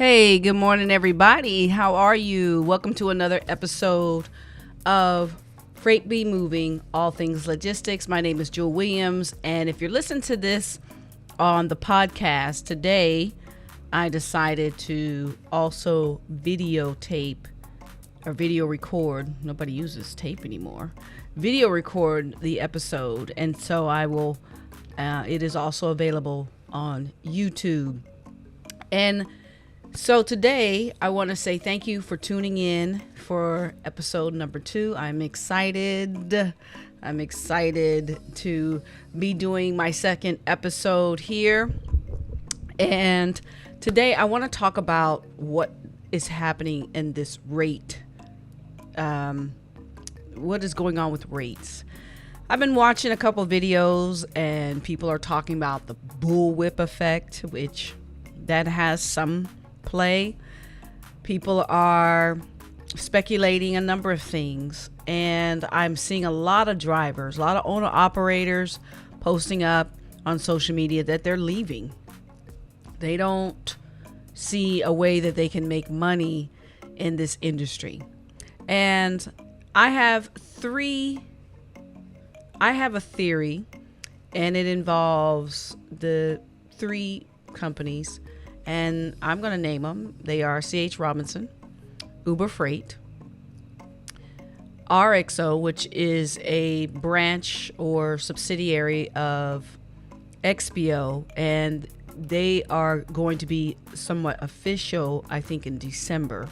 Hey, good morning, everybody. How are you? Welcome to another episode of Freight Be Moving, all things logistics. My name is Jewel Williams, and if you're listening to this on the podcast today, I decided to also videotape or video record. Nobody uses tape anymore. Video record the episode, and so I will. It is also available on YouTube, and so today I want to say thank you for tuning in for episode number 2. I'm excited to be doing my second episode here. And today I want to talk about what is happening in this rate. What is going on with rates? I've been watching a couple videos and people are talking about the bullwhip effect, which that has some play. People are speculating a number of things, and I'm seeing a lot of drivers, a lot of owner operators posting up on social media that they're leaving. They don't see a way that they can make money in this industry. And I have a theory, and it involves the 3 companies, and I'm going to name them. They are C.H. Robinson, Uber Freight, RXO, which is a branch or subsidiary of XPO, and they are going to be somewhat official, I think, in December.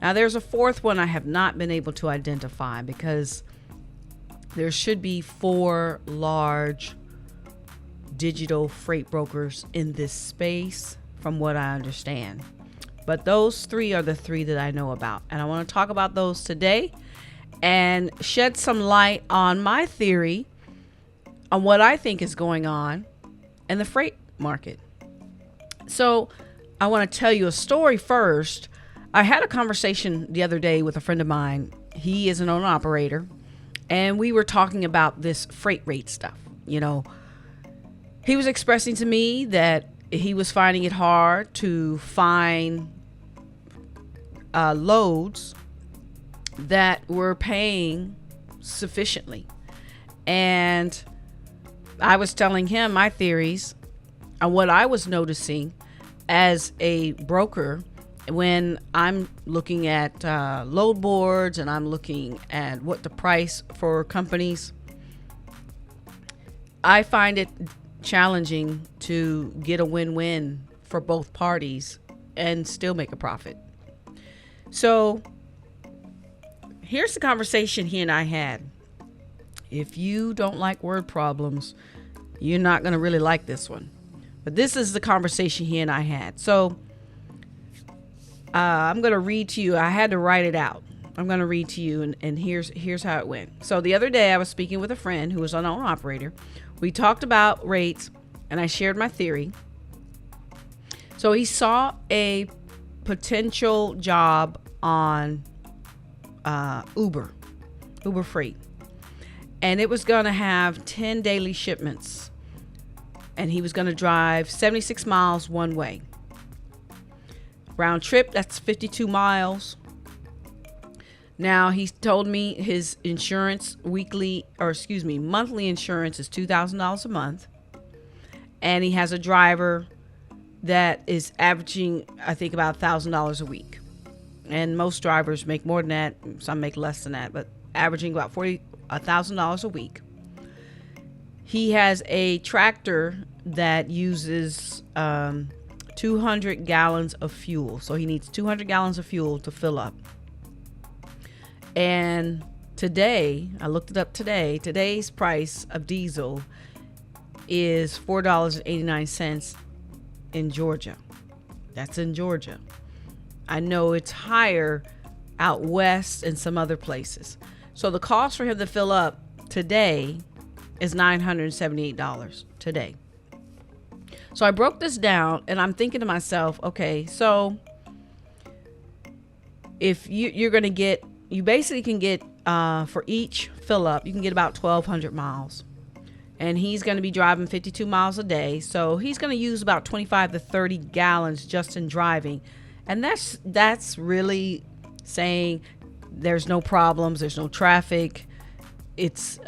Now, there's a 4th one I have not been able to identify because there should be 4 large digital freight brokers in this space, from what I understand. But those 3 are the 3 that I know about. And I want to talk about those today and shed some light on my theory on what I think is going on in the freight market. So I want to tell you a story first. I had a conversation the other day with a friend of mine. He is an owner operator, and we were talking about this freight rate stuff. You know, he was expressing to me that he was finding it hard to find loads that were paying sufficiently. And I was telling him my theories on what I was noticing as a broker when I'm looking at load boards and I'm looking at what the price for companies. I find it challenging to get a win-win for both parties and still make a profit. So here's the conversation he and I had. If you don't like word problems, you're not going to really like this one. But this is the conversation he and I had. So I'm going to read to you. I had to write it out. I'm going to read to you, and here's how it went. So the other day I was speaking with a friend who was an owner operator. We talked about rates, and I shared my theory. So he saw a potential job on Uber Freight, and it was going to have 10 daily shipments, and he was going to drive 76 miles one way. Round trip, that's 52 miles. Now, he told me his insurance monthly insurance is $2,000 a month. And he has a driver that is averaging, I think, about $1,000 a week. And most drivers make more than that. Some make less than that, but averaging about $1,000 a week. He has a tractor that uses 200 gallons of fuel. So he needs 200 gallons of fuel to fill up. And today, I looked it up today, today's price of diesel is $4.89 in Georgia. That's in Georgia. I know it's higher out west and some other places. So the cost for him to fill up today is $978 today. So I broke this down, and I'm thinking to myself, okay, so if you're going to get, you basically can get, for each fill up, you can get about 1,200 miles. And he's going to be driving 52 miles a day. So he's going to use about 25 to 30 gallons just in driving. And that's really saying there's no problems, there's no traffic. It's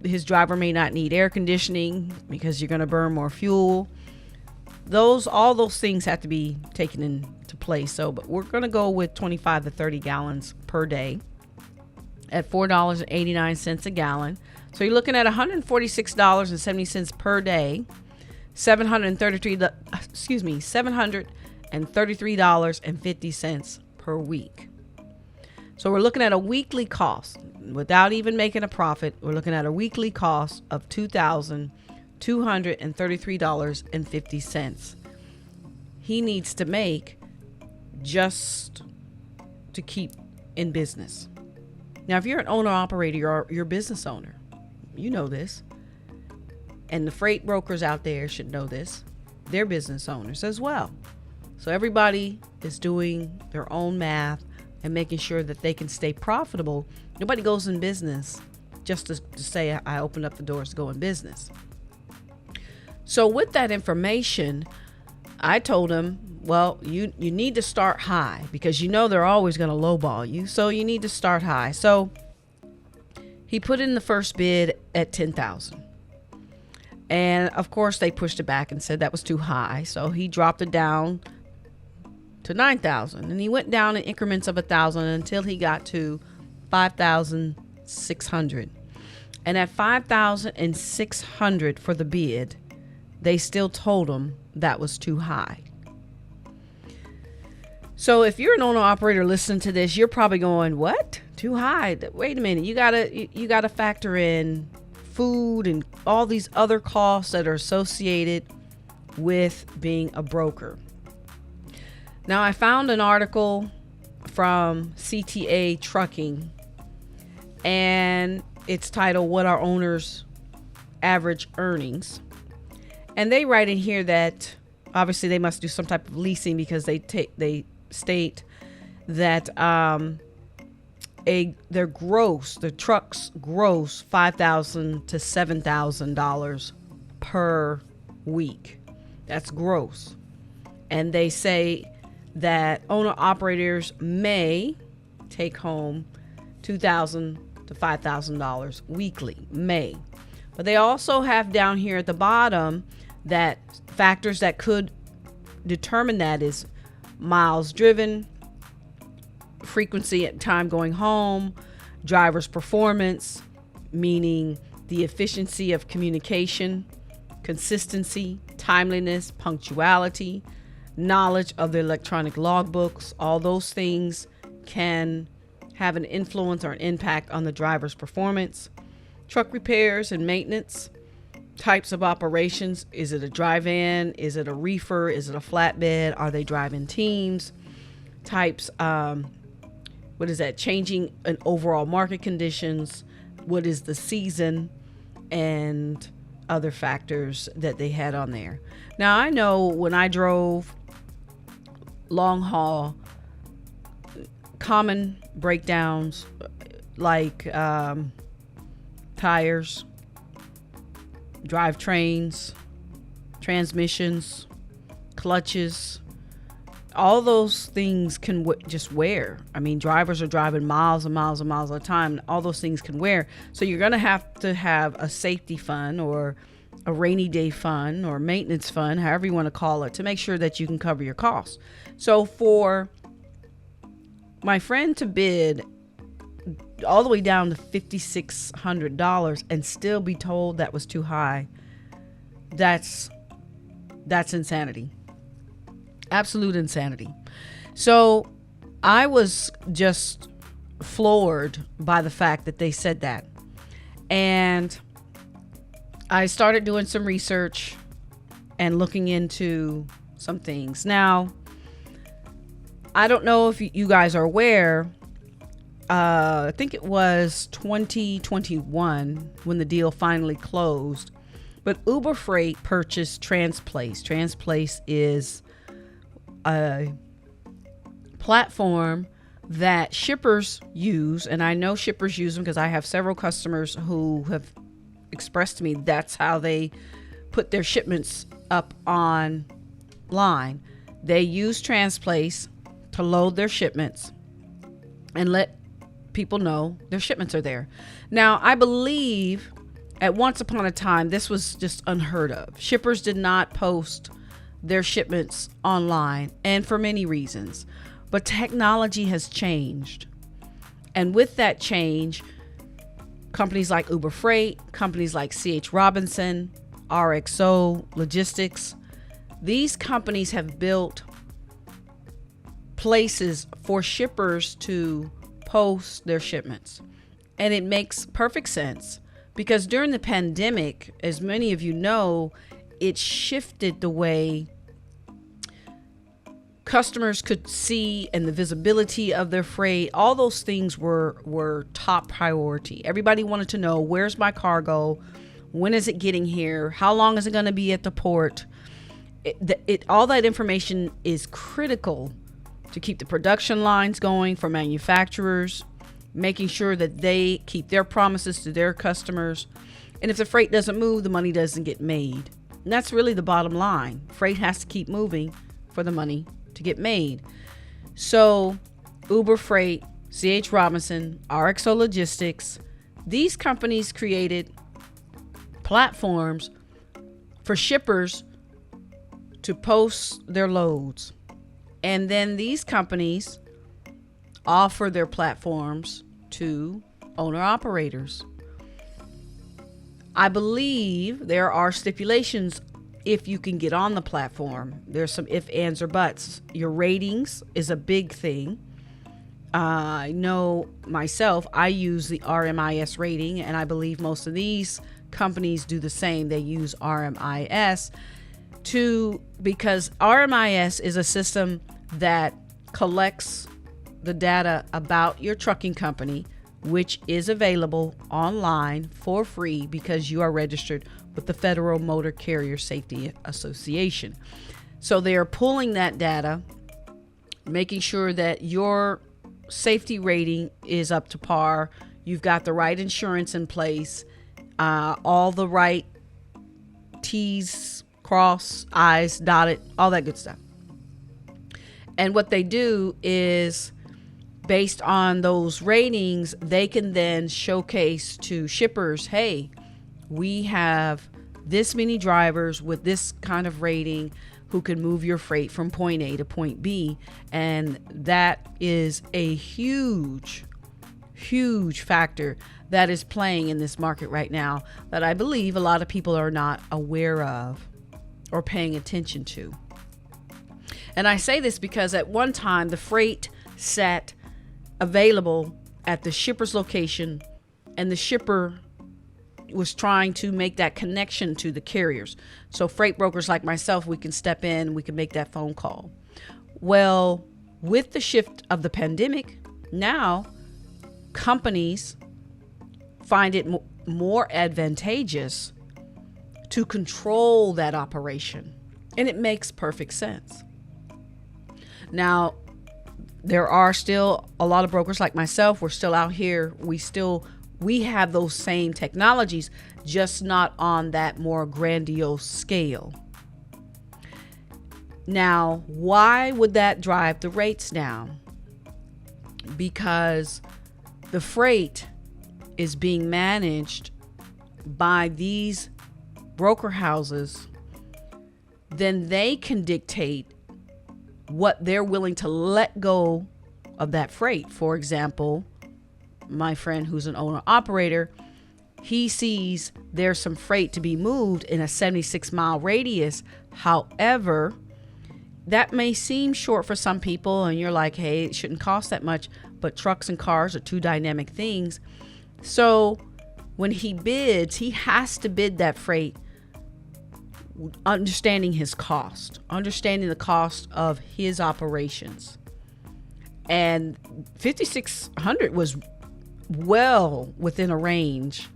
his driver may not need air conditioning because you're going to burn more fuel. All those things have to be taken into place. So, but we're going to go with 25 to 30 gallons per day at $4.89 a gallon. So you're looking at $146.70 per day, $733.50 per week. So we're looking at a weekly cost without even making a profit. We're looking at a weekly cost of $2,233.50. He needs to make just to keep in business. Now, if you're an owner operator, you're a business owner, you know this. And the freight brokers out there should know this. They're business owners as well. So everybody is doing their own math and making sure that they can stay profitable. Nobody goes in business just to say, I opened up the doors to go in business. So with that information, I told him, well, you need to start high because you know they're always going to lowball you. So you need to start high. So he put in the first bid at $10,000. And of course they pushed it back and said that was too high. So he dropped it down to $9,000, and he went down in increments of $1,000 until he got to $5,600. And at $5,600 for the bid, they still told him that was too high. So if you're an owner operator listening to this, you're probably going, "What? Too high? Wait a minute. You gotta factor in food and all these other costs that are associated with being a broker." Now, I found an article from CTA Trucking, and it's titled "What Are Owners' Average Earnings?" And they write in here that obviously they must do some type of leasing because they state that the trucks gross $5,000 to $7,000 per week. That's gross. And they say that owner operators may take home $2,000 to $5,000 weekly, may. But they also have down here at the bottom that factors that could determine that is miles driven, frequency at time going home, driver's performance, meaning the efficiency of communication, consistency, timeliness, punctuality, knowledge of the electronic logbooks. All those things can have an influence or an impact on the driver's performance. Truck repairs and maintenance, types of operations. Is it a drive-in? Is it a reefer? Is it a flatbed? Are they driving teams? Types, changing in overall market conditions. What is the season? And other factors that they had on there. Now, I know when I drove long haul, common breakdowns like tires, drivetrains, transmissions, clutches, all those things can just wear. I mean, drivers are driving miles and miles and miles at a time. All those things can wear. So you're going to have a safety fund or a rainy day fund or maintenance fund, however you want to call it, to make sure that you can cover your costs. So for my friend to bid all the way down to $5,600 and still be told that was too high, that's insanity. Absolute insanity. So I was just floored by the fact that they said that. And I started doing some research and looking into some things. Now, I don't know if you guys are aware, I think it was 2021 when the deal finally closed, but Uber Freight purchased Transplace. Transplace is a platform that shippers use, and I know shippers use them because I have several customers who have expressed to me that's how they put their shipments up online. They use Transplace to load their shipments and let people know their shipments are there. Now, I believe at once upon a time, this was just unheard of. Shippers did not post their shipments online, and for many reasons. But technology has changed. And with that change, companies like Uber Freight, companies like C.H. Robinson, RXO Logistics, these companies have built places for shippers to post their shipments. And it makes perfect sense because during the pandemic, as many of you know, it shifted the way customers could see and the visibility of their freight. All those things were top priority. Everybody wanted to know, where's my cargo? When is it getting here? How long is it going to be at the port? All that information is critical to keep the production lines going for manufacturers, making sure that they keep their promises to their customers. And if the freight doesn't move, the money doesn't get made. And that's really the bottom line. Freight has to keep moving for the money to get made. So Uber Freight, C.H. Robinson, RXO Logistics, these companies created platforms for shippers to post their loads. And then these companies offer their platforms to owner-operators. I believe there are stipulations if you can get on the platform. There's some ifs, ands, or buts. Your ratings is a big thing. I know myself, I use the RMIS rating, and I believe most of these companies do the same. They use RMIS because RMIS is a system that collects the data about your trucking company, which is available online for free because you are registered with the Federal Motor Carrier Safety Association. So they are pulling that data, making sure that your safety rating is up to par. You've got the right insurance in place, all the right T's crossed, I's dotted, all that good stuff. And what they do is, based on those ratings, they can then showcase to shippers, hey, we have this many drivers with this kind of rating who can move your freight from point A to point B. And that is a huge, huge factor that is playing in this market right now that I believe a lot of people are not aware of or paying attention to. And I say this because at one time the freight sat available at the shipper's location, and the shipper was trying to make that connection to the carriers. So freight brokers like myself, we can step in, we can make that phone call. Well, with the shift of the pandemic, now companies find it more advantageous to control that operation. And it makes perfect sense. Now, there are still a lot of brokers like myself. We're still out here. We have those same technologies, just not on that more grandiose scale. Now, why would that drive the rates down? Because the freight is being managed by these broker houses. Then they can dictate what they're willing to let go of that freight. For example, my friend who's an owner operator, he sees there's some freight to be moved in a 76-mile radius. However, that may seem short for some people, and you're like, hey, it shouldn't cost that much, but trucks and cars are two dynamic things. So when he bids, he has to bid that freight understanding his cost, understanding the cost of his operations. And 5,600 was well within a range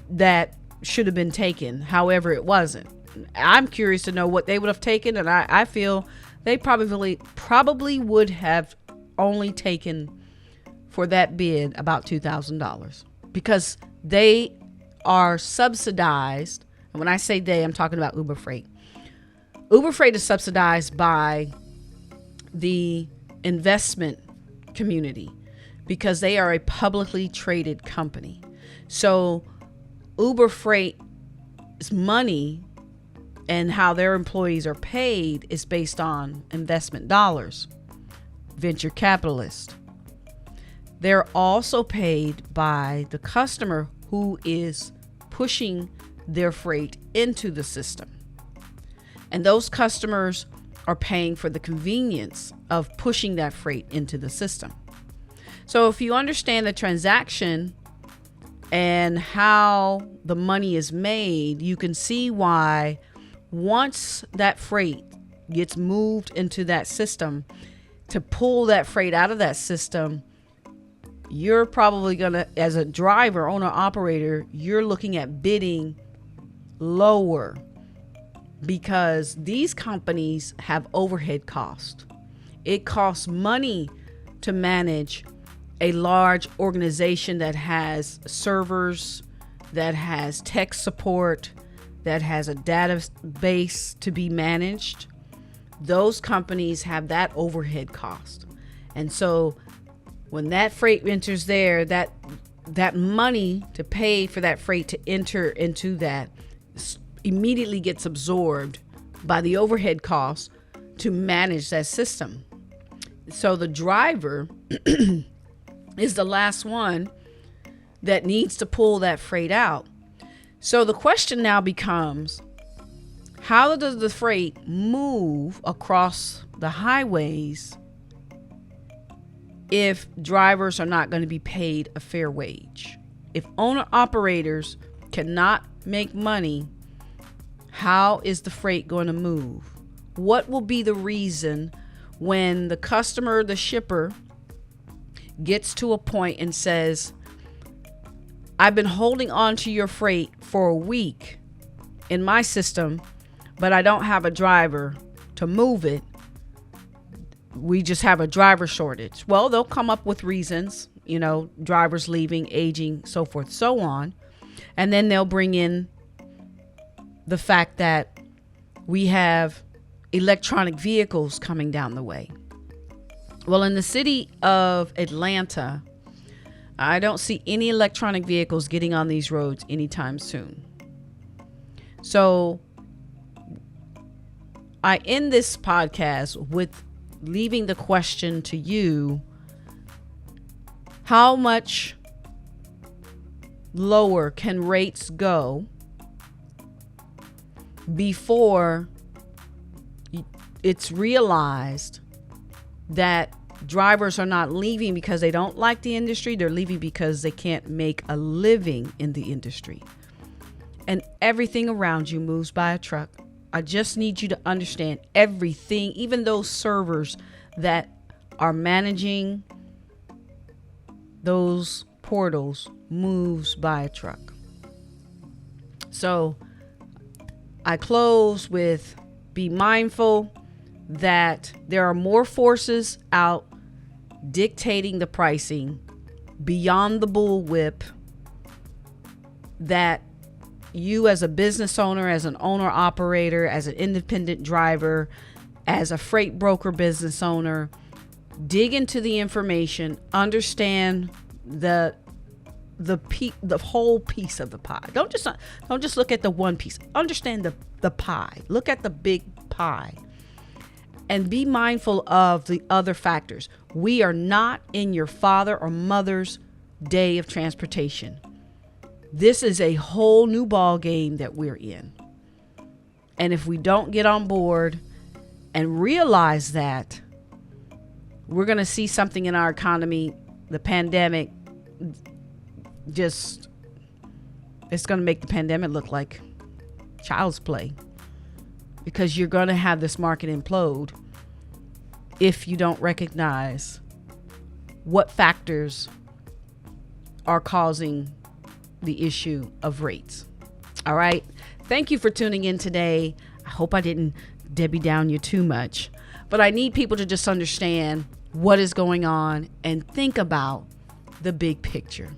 that should have been taken. However, it wasn't. I'm curious to know what they would have taken, and I feel they probably would have only taken for that bid about $2,000 because they are subsidized. And when I say they, I'm talking about Uber Freight. Uber Freight is subsidized by the investment community because they are a publicly traded company. So Uber Freight's money and how their employees are paid is based on investment dollars, venture capitalists. They're also paid by the customer who is pushing their freight into the system. And those customers are paying for the convenience of pushing that freight into the system. So if you understand the transaction and how the money is made, you can see why once that freight gets moved into that system, to pull that freight out of that system, you're probably going to, as a driver, owner, operator, you're looking at bidding lower because these companies have overhead costs. It costs money to manage a large organization that has servers, that has tech support, that has a database to be managed. Those companies have that overhead cost. And so when that freight enters there, that money to pay for that freight to enter into that immediately gets absorbed by the overhead costs to manage that system. So the driver is the last one that needs to pull that freight out. So the question now becomes, how does the freight move across the highways if drivers are not going to be paid a fair wage? If owner operators cannot make money, how is the freight going to move? What will be the reason when the customer, the shipper, gets to a point and says, I've been holding on to your freight for a week in my system, but I don't have a driver to move it. We just have a driver shortage. Well, they'll come up with reasons, drivers leaving, aging, so forth, so on. And then they'll bring in the fact that we have electronic vehicles coming down the way. Well, in the city of Atlanta, I don't see any electronic vehicles getting on these roads anytime soon. So I end this podcast with leaving the question to you: how much lower can rates go before it's realized that drivers are not leaving because they don't like the industry? They're leaving because they can't make a living in the industry. And everything around you moves by a truck. I just need you to understand everything, even those servers that are managing those portals, moves by a truck. So I close with, be mindful that there are more forces out dictating the pricing beyond the bullwhip that you, as a business owner, as an owner operator, as an independent driver, as a freight broker business owner, dig into the information, understand the whole piece of the pie. Don't just look at the one piece. Understand the pie. Look at the big pie. And be mindful of the other factors. We are not in your father or mother's day of transportation. This is a whole new ball game that we're in. And if we don't get on board and realize that, we're going to see something in our economy, the pandemic, it's going to make the pandemic look like child's play. Because you're going to have this market implode if you don't recognize what factors are causing the issue of rates. All right. Thank you for tuning in today. I hope I didn't Debbie down you too much, but I need people to just understand what is going on and think about the big picture.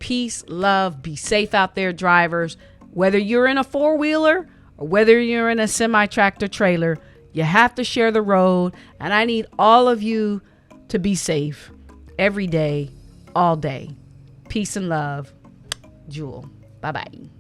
Peace, love, be safe out there, drivers, whether you're in a four-wheeler or whether you're in a semi-tractor trailer, you have to share the road. And I need all of you to be safe every day, all day. Peace and love. Jewel. Bye-bye.